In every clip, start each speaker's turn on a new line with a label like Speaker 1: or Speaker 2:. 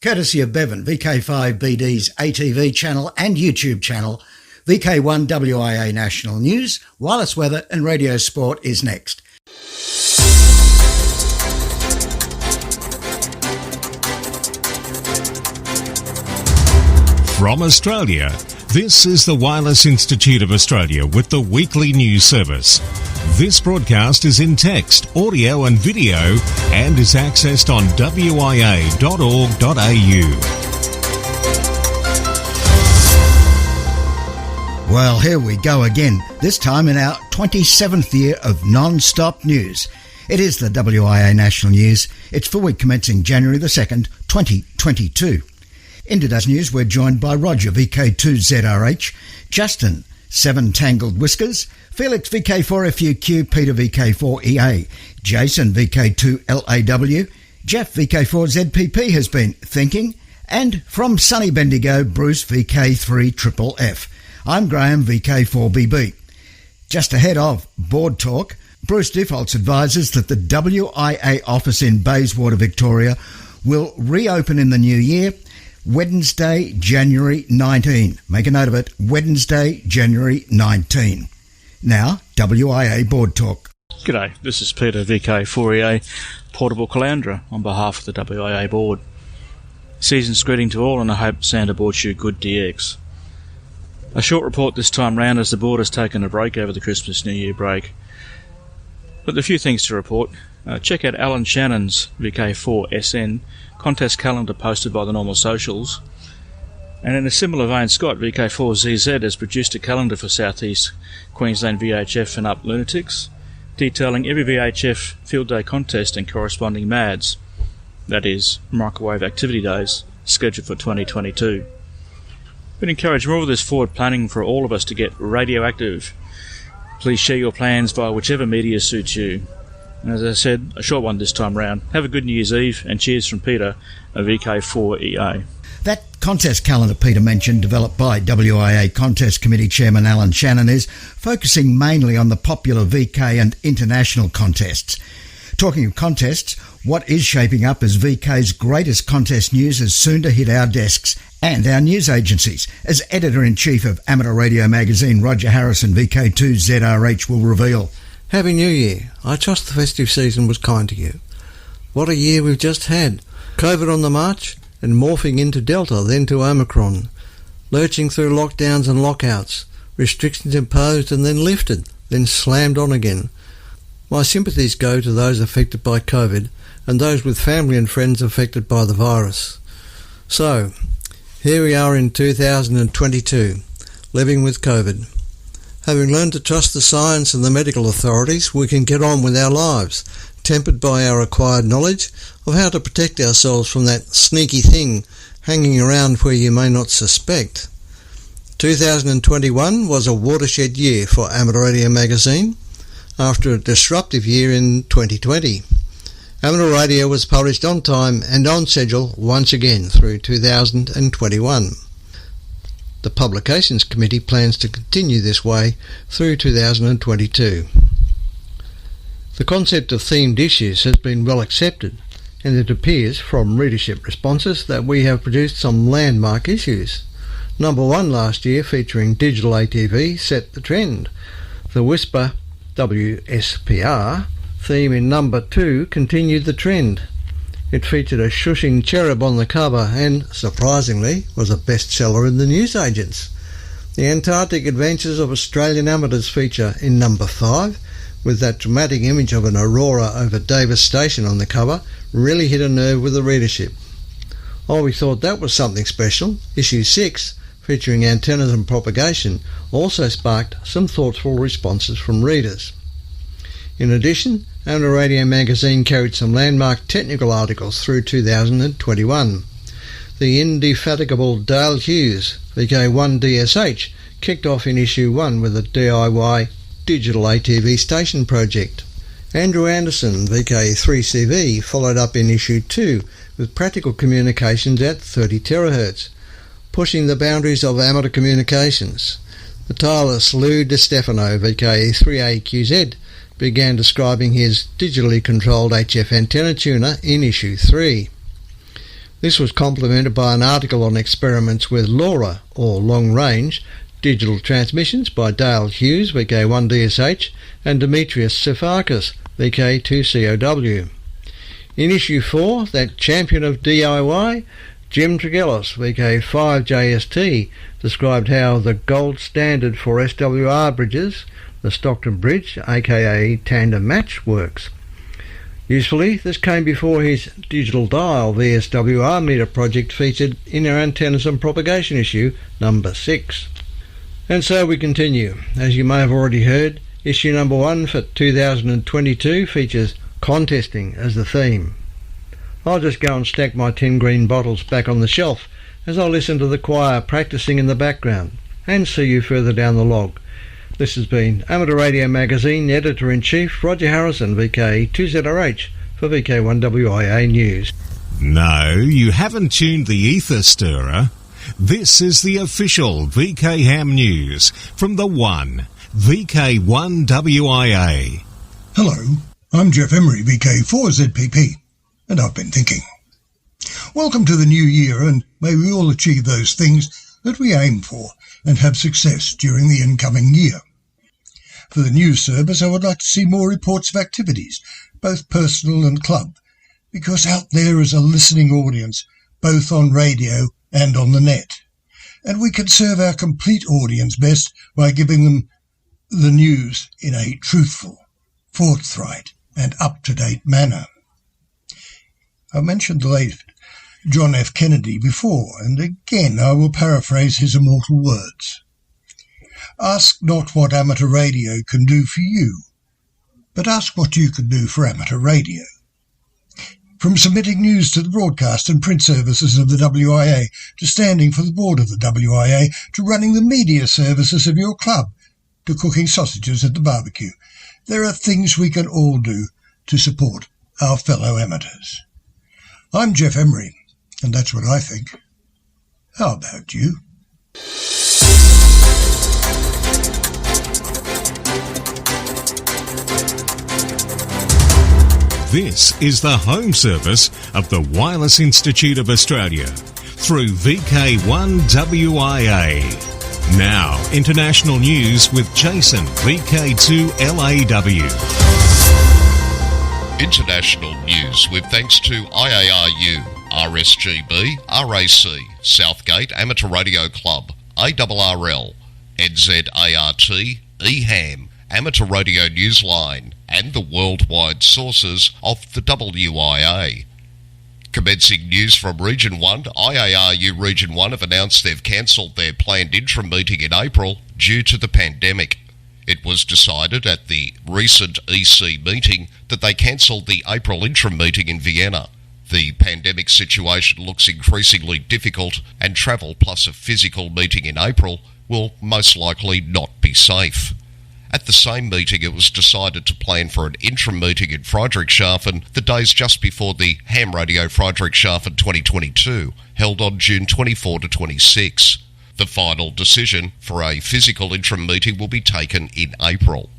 Speaker 1: Courtesy of Bevan, VK5BD's ATV channel and YouTube channel, VK1 WIA National News, wireless weather and radio sport is next.
Speaker 2: From Australia, this is the Wireless Institute of Australia with the weekly news service. This broadcast is in text, audio and video and is accessed on wia.org.au.
Speaker 1: Well, here we go again, this time in our 27th year of non-stop news. It is the WIA National News. It's for week commencing January the 2nd, 2022. In today's news, we're joined by Roger, VK2ZRH, Justin, 7 Tangled Whiskers, Felix, VK4FUQ, Peter, VK4EA, Jason, VK2LAW, Jeff, VK4ZPP has been thinking, and from sunny Bendigo, Bruce, VK3FFF. I'm Graham, VK4BB. Just ahead of Board Talk, Bruce Defaults advises that the WIA office in Bayswater, Victoria will reopen in the new year, Wednesday, January 19. Make a note of it, Wednesday, January 19. Now, WIA Board Talk.
Speaker 3: G'day, this is Peter, VK4EA, Portable Caloundra, on behalf of the WIA Board. Season's greeting to all, and I hope Santa bought you good DX. A short report this time round as the board has taken a break over the Christmas New Year break. But a few things to report. Check out Alan Shannon's VK4SN contest calendar posted by the Normal Socials. And in a similar vein, Scott, VK4ZZ, has produced a calendar for South East Queensland VHF and Up Lunatics, detailing every VHF field day contest and corresponding MADs, that is, microwave activity days, scheduled for 2022. We'd encourage more of this forward planning for all of us to get radioactive. Please share your plans via whichever media suits you. And as I said, a short one this time round. Have a good New Year's Eve, and cheers from Peter, a VK4EA.
Speaker 1: That contest calendar Peter mentioned, developed by WIA Contest Committee Chairman Alan Shannon, is focusing mainly on the popular VK and international contests. Talking of contests, what is shaping up as VK's greatest contest news is soon to hit our desks and our news agencies, as Editor-in-Chief of Amateur Radio Magazine Roger Harrison, VK2ZRH, will reveal.
Speaker 4: Happy New Year. I trust the festive season was kind to you. What a year we've just had. COVID on the march and morphing into Delta, then to Omicron. Lurching through lockdowns and lockouts. Restrictions imposed and then lifted, then slammed on again. My sympathies go to those affected by COVID and those with family and friends affected by the virus. So, here we are in 2022, living with COVID. Having learned to trust the science and the medical authorities, we can get on with our lives, tempered by our acquired knowledge of how to protect ourselves from that sneaky thing hanging around where you may not suspect. 2021 was a watershed year for Amateur Radio Magazine, after a disruptive year in 2020. Amateur Radio was published on time and on schedule once again through 2021. The Publications Committee plans to continue this way through 2022. The concept of themed issues has been well accepted, and it appears from readership responses that we have produced some landmark issues. Number 1 last year, featuring digital ATV, set the trend. The Whisper WSPR theme in number 2 continued the trend. It featured a shushing cherub on the cover and, surprisingly, was a bestseller in the newsagents. The Antarctic Adventures of Australian Amateurs feature in number 5, with that dramatic image of an aurora over Davis Station on the cover, really hit a nerve with the readership. While we thought that was something special, issue 6, featuring antennas and propagation, also sparked some thoughtful responses from readers. In addition, Amateur Radio Magazine carried some landmark technical articles through 2021. The indefatigable Dale Hughes, VK1DSH, kicked off in issue 1 with a DIY digital ATV station project. Andrew Anderson, VK3CV, followed up in issue 2 with practical communications at 30 terahertz, pushing the boundaries of amateur communications. The tireless Lou DiStefano, VK3AQZ, began describing his digitally controlled HF antenna tuner in issue 3. This was complemented by an article on experiments with LoRa, or long-range, digital transmissions by Dale Hughes, VK1DSH, and Demetrius Sefakis, VK2COW. In issue 4, that champion of DIY, Jim Tregellis, VK5JST, described how the gold standard for SWR bridges, the Stockton Bridge, aka tandem match, works. Usefully, this came before his digital dial VSWR meter project featured in our Antennas and Propagation issue number 6. And so we continue. As you may have already heard, issue number 1 for 2022 features contesting as the theme. I'll just go and stack my 10 green bottles back on the shelf as I listen to the choir practising in the background, and see you further down the log. This has been Amateur Radio Magazine Editor-in-Chief Roger Harrison, VK2ZRH, for VK1WIA News.
Speaker 2: No, you haven't tuned the ether stirrer. This is the official VK Ham News from the One, VK1WIA.
Speaker 5: Hello, I'm Jeff Emery, VK4ZPP, and I've been thinking. Welcome to the new year, and may we all achieve those things that we aim for and have success during the incoming year. For the news service, I would like to see more reports of activities, both personal and club, because out there is a listening audience, both on radio and on the net. And we can serve our complete audience best by giving them the news in a truthful, forthright and up-to-date manner. I mentioned the late John F. Kennedy before, and again I will paraphrase his immortal words. Ask not what amateur radio can do for you, but ask what you can do for amateur radio. From submitting news to the broadcast and print services of the WIA, to standing for the board of the WIA, to running the media services of your club, to cooking sausages at the barbecue, there are things we can all do to support our fellow amateurs. I'm Jeff Emery, and that's what I think. How about you?
Speaker 2: This is the home service of the Wireless Institute of Australia through VK1WIA. Now, international news with Jason, VK2LAW.
Speaker 6: International news with thanks to IARU, RSGB, RAC, Southgate Amateur Radio Club, ARRL, NZART, EHAM, Amateur Radio Newsline, and the worldwide sources of the WIA. Commencing news from Region 1, IARU Region 1 have announced they've cancelled their planned interim meeting in April due to the pandemic. It was decided at the recent EC meeting that they cancelled the April interim meeting in Vienna. The pandemic situation looks increasingly difficult, and travel plus a physical meeting in April will most likely not be safe. At the same meeting, it was decided to plan for an interim meeting in Friedrichshafen the days just before the Ham Radio Friedrichshafen 2022, held on June 24 to 26. The final decision for a physical interim meeting will be taken in April.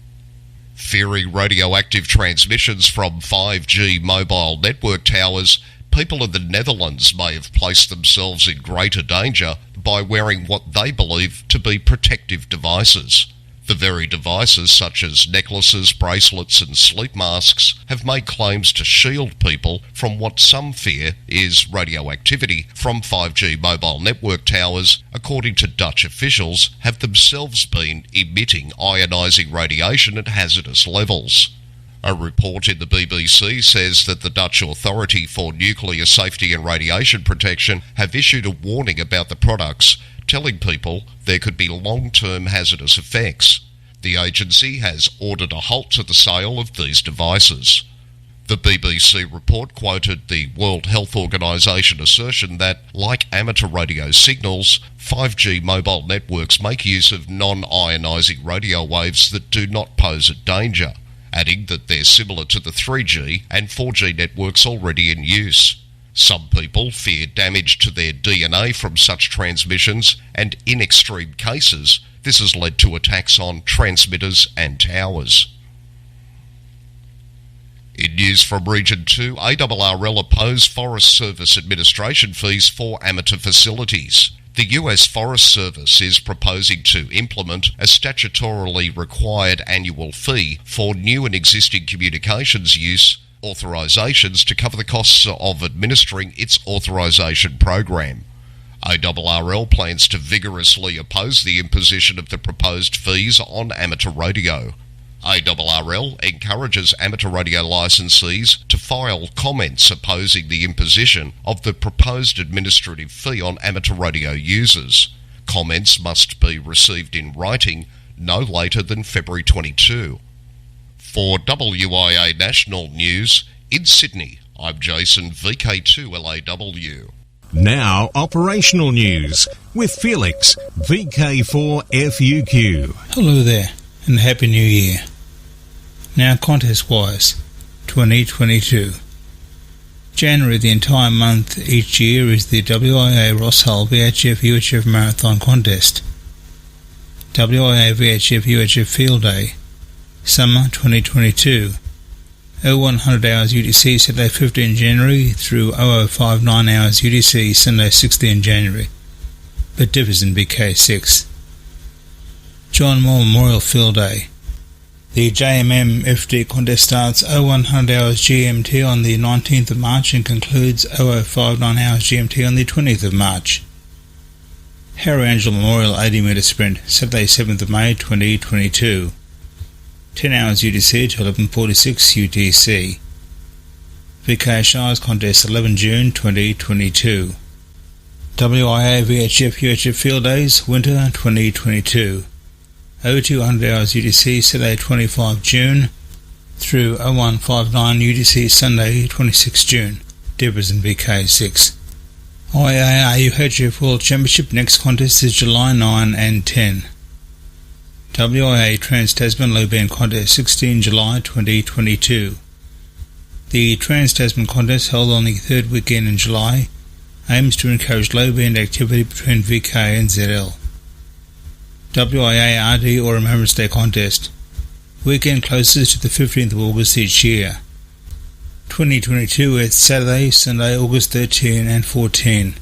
Speaker 6: Fearing radioactive transmissions from 5G mobile network towers, people in the Netherlands may have placed themselves in greater danger by wearing what they believe to be protective devices. The very devices, such as necklaces, bracelets and sleep masks, have made claims to shield people from what some fear is radioactivity from 5G mobile network towers, according to Dutch officials, have themselves been emitting ionising radiation at hazardous levels. A report in the BBC says that the Dutch Authority for Nuclear Safety and Radiation Protection have issued a warning about the products, telling people there could be long-term hazardous effects. The agency has ordered a halt to the sale of these devices. The BBC report quoted the World Health Organization assertion that, like amateur radio signals, 5G mobile networks make use of non-ionising radio waves that do not pose a danger, adding that they're similar to the 3G and 4G networks already in use. Some people fear damage to their DNA from such transmissions, and in extreme cases, this has led to attacks on transmitters and towers. In news from Region 2, ARRL opposed Forest Service administration fees for amateur facilities. The US Forest Service is proposing to implement a statutorily required annual fee for new and existing communications use authorisations to cover the costs of administering its authorisation program. ARRL plans to vigorously oppose the imposition of the proposed fees on amateur radio. ARRL encourages amateur radio licensees to file comments opposing the imposition of the proposed administrative fee on amateur radio users. Comments must be received in writing no later than February 22. For WIA National News, in Sydney, I'm Jason, VK2LAW.
Speaker 2: Now, operational news with Felix, VK4FUQ.
Speaker 7: Hello there, and Happy New Year. Now, contest-wise, 2022. January, the entire month each year, is the WIA Ross Hull VHF UHF Marathon Contest. WIA VHF UHF Field Day, Summer 2022. 0100 hours UTC, Saturday 15 January through 0059 hours UTC, Sunday 16 January, but differs in BK6. John Moore Memorial Field Day. The JMM FD contest starts 0100 hours GMT on the 19th of March and concludes 0059 hours GMT on the 20th of March. Harry Angel Memorial 80 metre sprint, Saturday 7th of May 2022. 10 hours UTC to 11:46 UTC. VK Shires Contest 11 June 2022. WIA VHF UHF Field Days Winter 2022. 0200 hours UTC Saturday 25 June through 0159 UTC Sunday 26 June. Differs in VK6. IAR UHF World Championship next contest is July 9 and 10. WIA Trans-Tasman Low Band Contest 16 July 2022. The Trans-Tasman Contest, held on the third weekend in July, aims to encourage low band activity between VK and ZL. WIA RD or Remembrance Day Contest, weekend closest to the 15th of August each year. 2022 at Saturday, Sunday, August 13 and 14.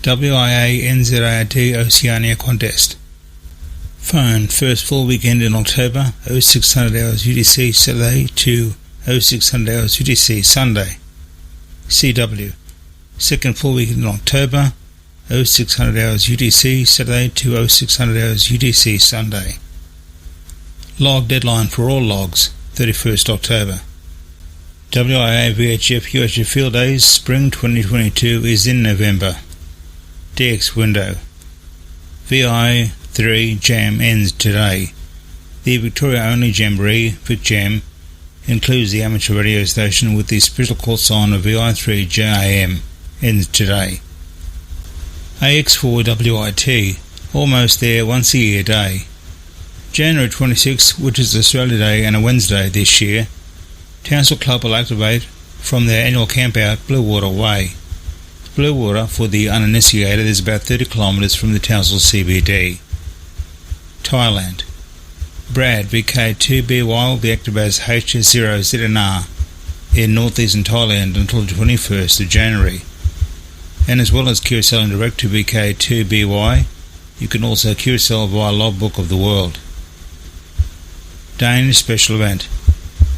Speaker 7: WIA NZRD Oceania Contest. Phone, first full weekend in October, 0600 hours UTC Saturday to 0600 hours UTC Sunday. CW, second full weekend in October, 0600 hours UTC Saturday to 0600 hours UTC Sunday. Log deadline for all logs, 31st October. WIA VHF UHF Field Days Spring 2022 is in November. DX window. VI3 Jam ends today. The Victoria-only Jamboree, VicJam, includes the amateur radio station with the special call sign of VI3 JAM, ends today. AX4WIT, almost there once a year day. January 26, which is Australia Day and a Wednesday this year, Townsville Club will activate from their annual campout Blue Water Way. Blue Water, for the uninitiated, is about 30 kilometres from the Townsville CBD. Thailand. Brad, VK2BY, will be active as HS0ZNR in northeastern Thailand until the 21st of January. And as well as QSL direct to VK2BY, you can also QSL via Logbook of the World. Danish special event.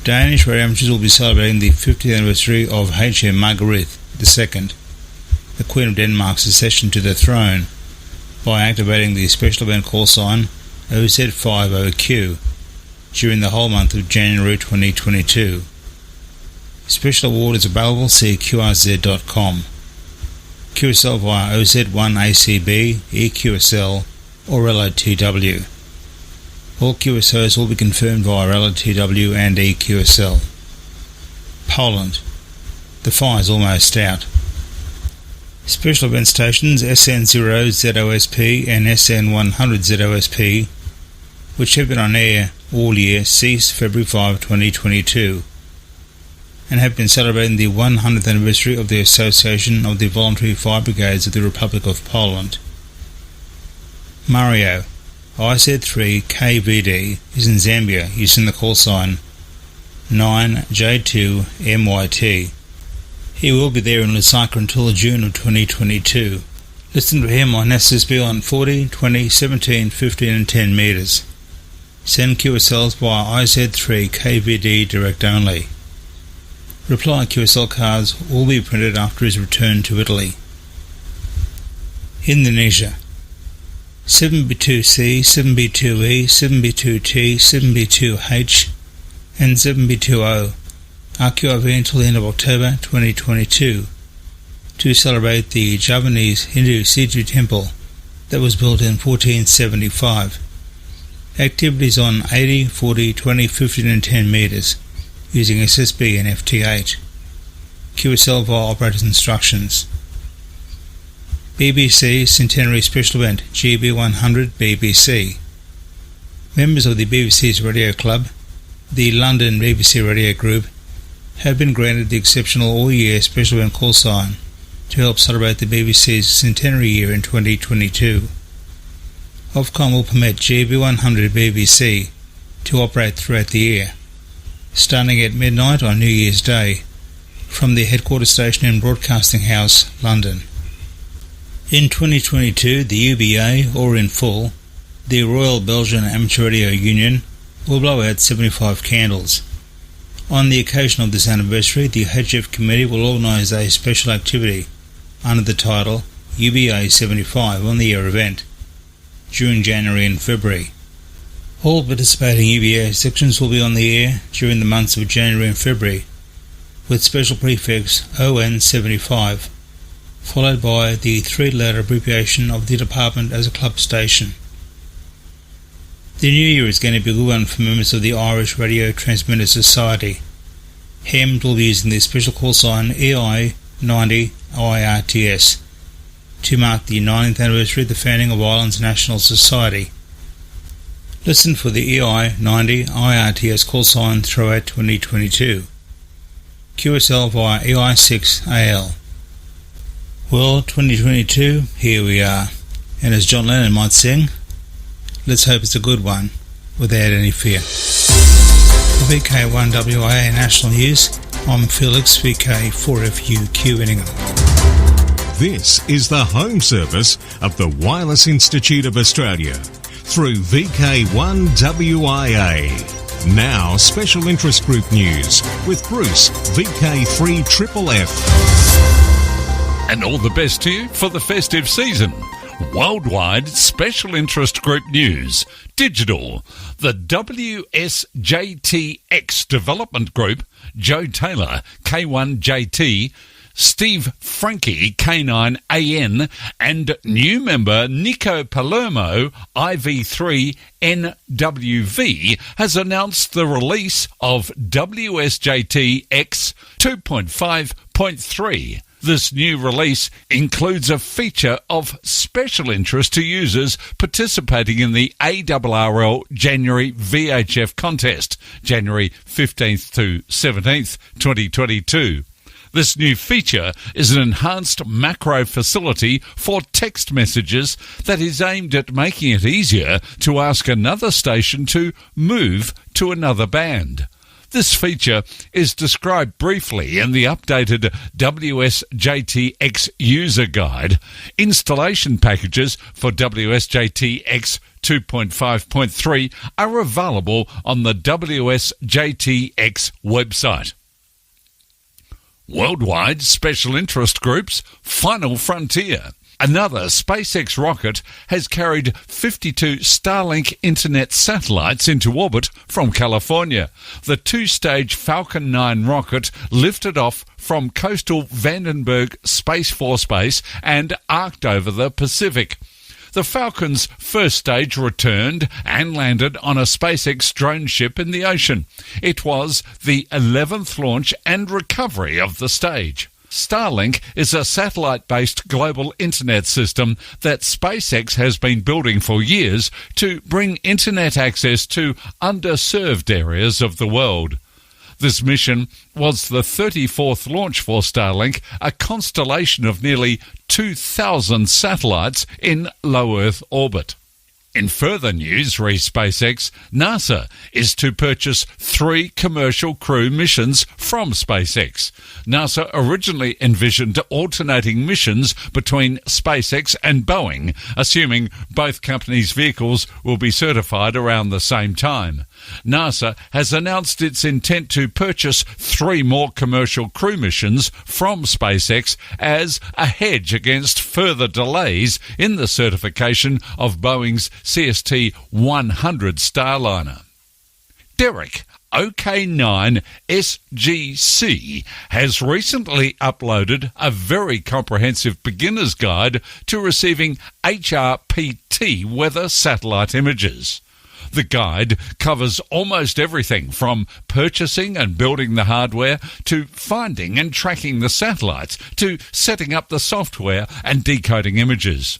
Speaker 7: Danish radio amateurs will be celebrating the 50th anniversary of HM Margrethe II, the Queen of Denmark's accession to the throne, by activating the special event call sign OZ50Q during the whole month of January 2022. Special award is available, see QRZ.com. QSL via OZ1ACB, EQSL or LOTW. All QSOs will be confirmed via LOTW and EQSL. Poland. The fire's almost out. Special event stations SN0ZOSP and SN100ZOSP, which have been on air all year, cease February 5, 2022, and have been celebrating the 100th anniversary of the Association of the Voluntary Fire Brigades of the Republic of Poland. Mario, IZ3KVD, is in Zambia using the call sign 9J2MYT. He will be there in Lusaka until June of 2022. Listen to him on SSB on 40, 20, 17, 15 and 10 metres. Send QSLs via IZ3 KVD direct only. Reply QSL cards will be printed after his return to Italy. Indonesia. 7B2C, 7B2E, 7B2T, 7B2H and 7B2O are QRV until the end of October 2022 to celebrate the Javanese Hindu Situ temple that was built in 1475. Activities on 80, 40, 20, 15 and 10 metres using SSB and FT8. QSL via operator's instructions. BBC Centenary Special Event GB100 BBC. Members of the BBC's Radio Club, the London BBC Radio Group, have been granted the exceptional all-year special event call sign to help celebrate the BBC's centenary year in 2022. Ofcom will permit GB100 BBC to operate throughout the year, starting at midnight on New Year's Day from the headquarters station in Broadcasting House, London. In 2022, the UBA, or in full, the Royal Belgian Amateur Radio Union, will blow out 75 candles. On the occasion of this anniversary, the HF Committee will organise a special activity under the title UBA 75 on the year event during January and February. All participating UBA sections will be on the air during the months of January and February with special prefix ON75, followed by the three-letter abbreviation of the department as a club station. The new year is going to be a good one for members of the Irish Radio Transmitter Society. HEMD will be using the special call sign EI90IRTS to mark the 90th anniversary of the founding of Ireland's National Society. Listen for the EI90IRTS call sign throughout 2022. QSL via EI6AL. Well, 2022, here we are. And as John Lennon might sing, let's hope it's a good one, without any fear. For VK1WIA National News, I'm Felix, VK4FUQ Inningham.
Speaker 2: This is the home service of the Wireless Institute of Australia through VK1WIA. Now, Special Interest Group News with Bruce, VK3FFF.
Speaker 8: And all the best to you for the festive season. Worldwide Special Interest Group News. Digital. The WSJTX Development Group, Joe Taylor, K1JT, Steve Frankie, K9AN, and new member Nico Palermo, IV3NWV, has announced the release of WSJTX 2.5.3. This new release includes a feature of special interest to users participating in the ARRL January VHF contest, January 15th to 17th, 2022. This new feature is an enhanced macro facility for text messages that is aimed at making it easier to ask another station to move to another band. This feature is described briefly in the updated WSJTX user guide. Installation packages for WSJTX 2.5.3 are available on the WSJTX website. Worldwide Special Interest Group's Final Frontier. Another SpaceX rocket has carried 52 Starlink internet satellites into orbit from California. The two-stage Falcon 9 rocket lifted off from coastal Vandenberg Space Force Base and arced over the Pacific. The Falcon's first stage returned and landed on a SpaceX drone ship in the ocean. It was the 11th launch and recovery of the stage. Starlink is a satellite-based global internet system that SpaceX has been building for years to bring internet access to underserved areas of the world. This mission was the 34th launch for Starlink, a constellation of nearly 2,000 satellites in low Earth orbit. In further news, re SpaceX, NASA is to purchase 3 commercial crew missions from SpaceX. NASA originally envisioned alternating missions between SpaceX and Boeing, assuming both companies' vehicles will be certified around the same time. NASA has announced its intent to purchase 3 more commercial crew missions from SpaceX as a hedge against further delays in the certification of Boeing's CST-100 Starliner. Derek OK9 SGC has recently uploaded a very comprehensive beginner's guide to receiving HRPT weather satellite images. The guide covers almost everything from purchasing and building the hardware to finding and tracking the satellites to setting up the software and decoding images.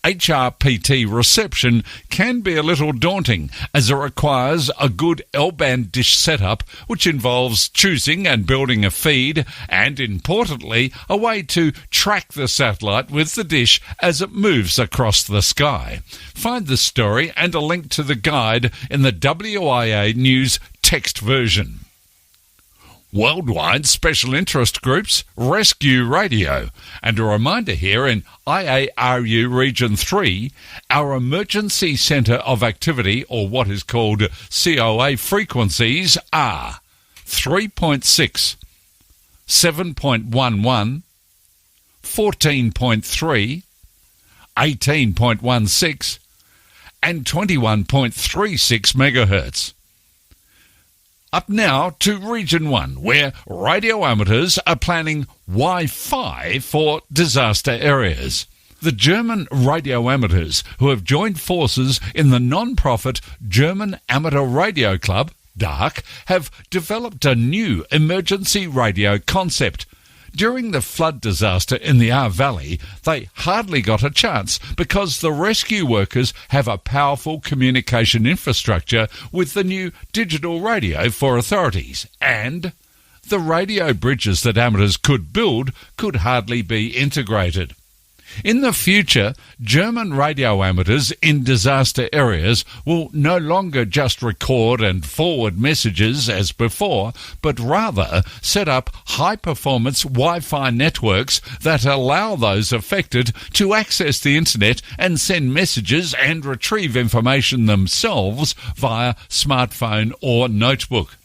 Speaker 8: HRPT reception can be a little daunting as it requires a good L-band dish setup, which involves choosing and building a feed and, importantly, a way to track the satellite with the dish as it moves across the sky. Find the story and a link to the guide in the WIA News text version. Worldwide special interest groups Rescue Radio. And a reminder here, in IARU Region 3, our Emergency Centre of Activity, or what is called COA frequencies, are 3.6, 7.11, 14.3, 18.16 and 21.36 megahertz. Up now to Region 1, where radio amateurs are planning Wi-Fi for disaster areas. The German radio amateurs, who have joined forces in the non-profit German Amateur Radio Club, DARC, have developed a new emergency radio concept. During the flood disaster in the Ahr Valley, they hardly got a chance because the rescue workers have a powerful communication infrastructure with the new digital radio for authorities, and the radio bridges that amateurs could build could hardly be integrated. In the future, German radio amateurs in disaster areas will no longer just record and forward messages as before, but rather set up high-performance Wi-Fi networks that allow those affected to access the internet and send messages and retrieve information themselves via smartphone or notebook.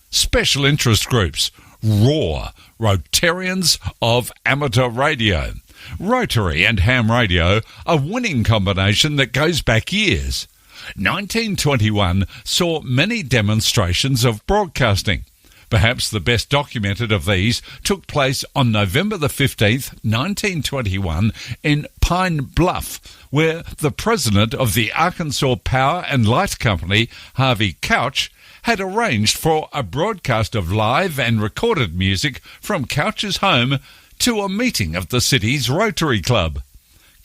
Speaker 8: Special interest groups. ROAR, Rotarians of Amateur Radio. Rotary and ham radio, a winning combination that goes back years. 1921 saw many demonstrations of broadcasting. Perhaps the best documented of these took place on November the 15th, 1921 in Pine Bluff, where the president of the Arkansas Power and Light Company, Harvey Couch, had arranged for a broadcast of live and recorded music from Couch's home to a meeting of the city's Rotary Club.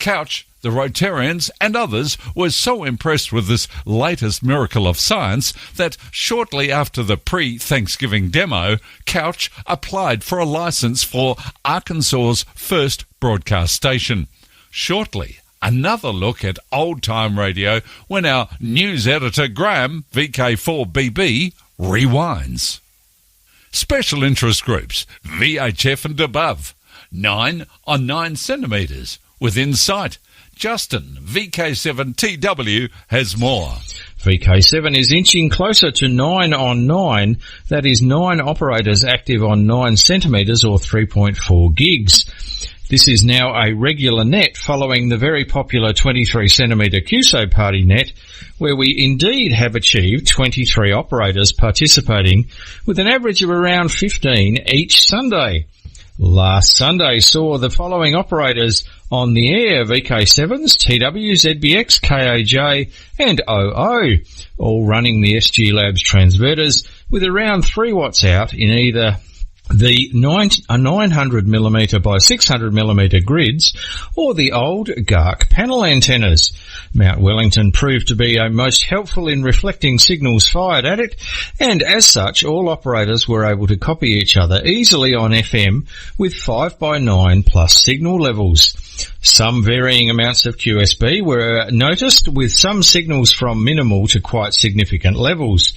Speaker 8: Couch, the Rotarians and others were so impressed with this latest miracle of science that shortly after the pre-Thanksgiving demo, Couch applied for a license for Arkansas's first broadcast station. Shortly, another look at old-time radio when our news editor Graham, VK4BB, rewinds. Special interest groups, VHF and above, 9 on 9 centimetres, within sight. Justin, VK7TW, has more.
Speaker 9: VK7 is inching closer to 9 on 9. That is 9 operators active on 9 centimetres or 3.4 gigs. This is now a regular net following the very popular 23cm QSO Party net, where we indeed have achieved 23 operators participating with an average of around 15 each Sunday. Last Sunday saw the following operators on the air: VK7s, TW, ZBX, KAJ and OO, all running the SG Labs transverters with around 3 watts out in either the 900mm by 600mm grids, or the old GARC panel antennas. Mount Wellington proved to be most helpful in reflecting signals fired at it, and as such all operators were able to copy each other easily on FM with 5x9 plus signal levels. Some varying amounts of QSB were noticed, with some signals from minimal to quite significant levels.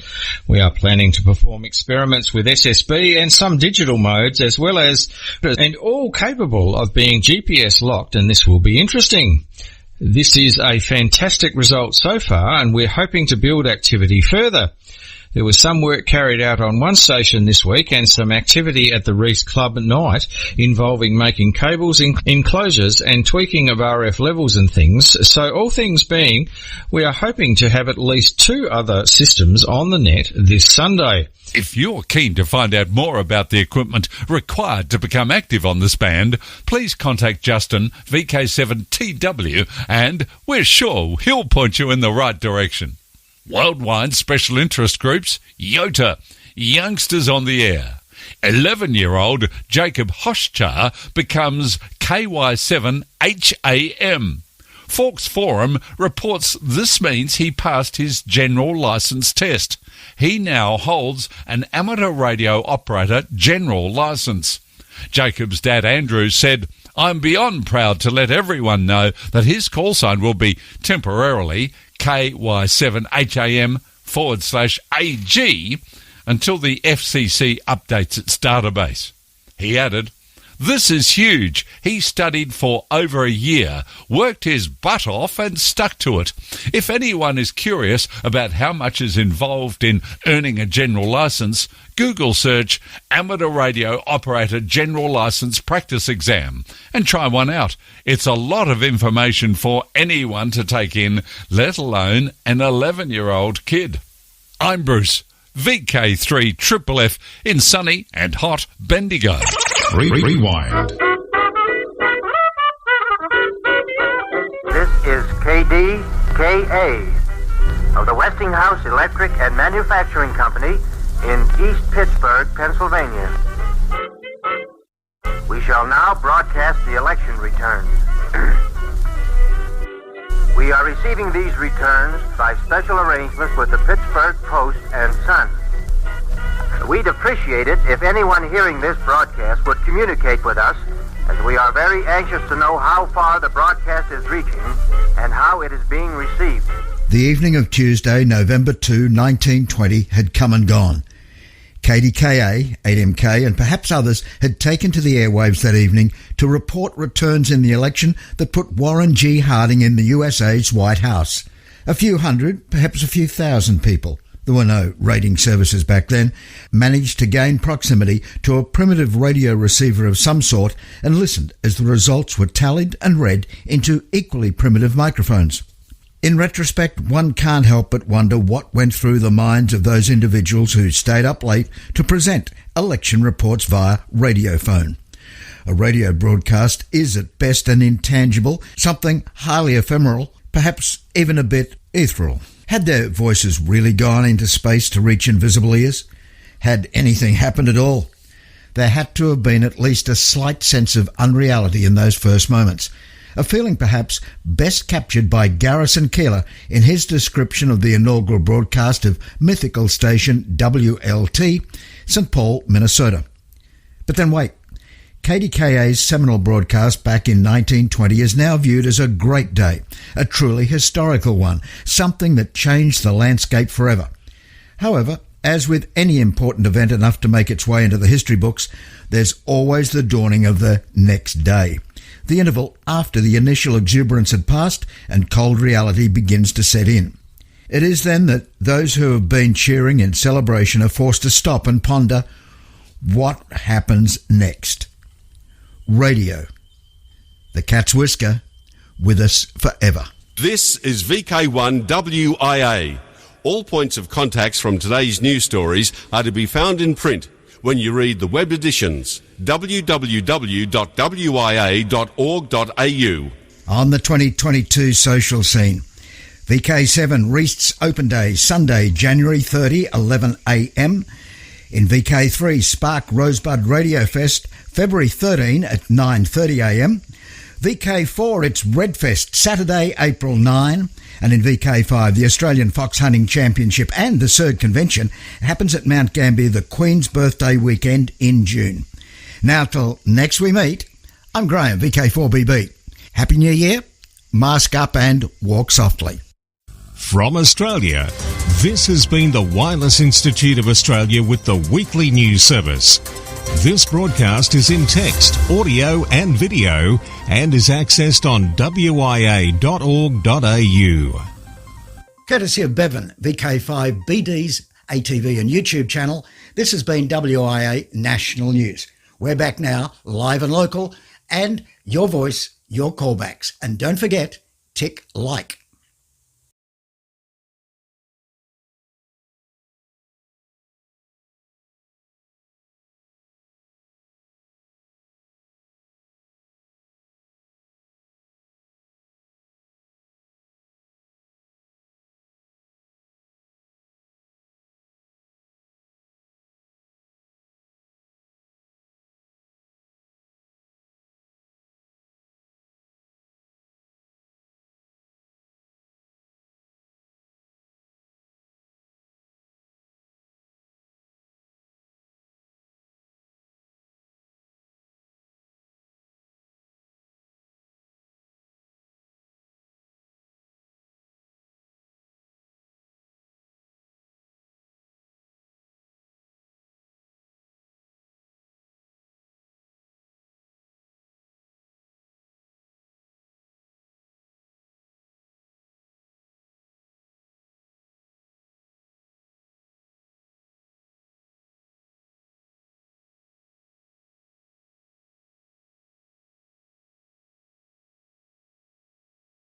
Speaker 9: We are planning to perform experiments with SSB and some digital modes as well as, and all capable of being GPS locked, and this will be interesting. This is a fantastic result so far, and we're hoping to build activity further. There was some work carried out on one station this week and some activity at the Reese Club at night involving making cables, enclosures and tweaking of RF levels and things. So all things being, we are hoping to have at least 2 other systems on the net this Sunday.
Speaker 8: If you're keen to find out more about the equipment required to become active on this band, please contact Justin, VK7TW, and we're sure he'll point you in the right direction. Worldwide Special Interest Groups, YOTA, Youngsters on the Air. 11-year-old Jacob Hoschar becomes KY7HAM. Forks Forum reports this means he passed his general license test. He now holds an amateur radio operator general license. Jacob's dad Andrew said, "I'm beyond proud to let everyone know that his call sign will be temporarily KY7HAM/AG until the FCC updates its database." He added, "This is huge. He studied for over a year, worked his butt off and stuck to it. If anyone is curious about how much is involved in earning a general license, Google search Amateur Radio Operator General License Practice Exam and try one out. It's a lot of information for anyone to take in, let alone an 11-year-old kid." I'm Bruce, VK3FFF in sunny and hot Bendigo.
Speaker 2: Rewind.
Speaker 10: This is KDKA of the Westinghouse Electric and Manufacturing Company in East Pittsburgh, Pennsylvania. We shall now broadcast the election returns. We are receiving these returns by special arrangements with the Pittsburgh Post and Sun. We'd appreciate it if anyone hearing this broadcast would communicate with us, as we are very anxious to know how far the broadcast is reaching and how it is being received.
Speaker 1: The evening of Tuesday, November 2, 1920 had come and gone. KDKA, 8MK and perhaps others had taken to the airwaves that evening to report returns in the election that put Warren G. Harding in the USA's White House. A few hundred, perhaps a few thousand people, there were no rating services back then, managed to gain proximity to a primitive radio receiver of some sort and listened as the results were tallied and read into equally primitive microphones. In retrospect, one can't help but wonder what went through the minds of those individuals who stayed up late to present election reports via radiophone. A radio broadcast is at best an intangible, something highly ephemeral, perhaps even a bit ethereal. Had their voices really gone into space to reach invisible ears? Had anything happened at all? There had to have been at least a slight sense of unreality in those first moments. A feeling perhaps best captured by Garrison Keillor in his description of the inaugural broadcast of mythical station WLT, St. Paul, Minnesota. But then wait, KDKA's seminal broadcast back in 1920 is now viewed as a great day, a truly historical one, something that changed the landscape forever. However, as with any important event enough to make its way into the history books, there's always the dawning of the next day. The interval after the initial exuberance had passed and cold reality begins to set in. It is then that those who have been cheering in celebration are forced to stop and ponder what happens next. Radio. The cat's whisker, with us forever.
Speaker 11: This is VK1WIA. All points of contacts from today's news stories are to be found in print when you read the web editions, www.wia.org.au.
Speaker 1: On the 2022 social scene, VK7 Reist's Open Day, Sunday, January 30, 11 a.m. In VK3, Spark Rosebud Radio Fest, February 13 at 9:30am. VK4, it's Redfest, Saturday, April 9. And in VK5, the Australian Fox Hunting Championship and the CERD Convention happens at Mount Gambier the Queen's Birthday weekend in June. Now till next we meet, I'm Graham, VK4BB. Happy New Year, mask up and walk softly.
Speaker 2: From Australia, this has been the Wireless Institute of Australia with the weekly news service. This broadcast is in text, audio and video and is accessed on wia.org.au.
Speaker 1: Courtesy of Bevan, VK5BD's ATV and YouTube channel, this has been WIA National News. We're back now, live and local, and your voice, your callbacks. And don't forget, tick like.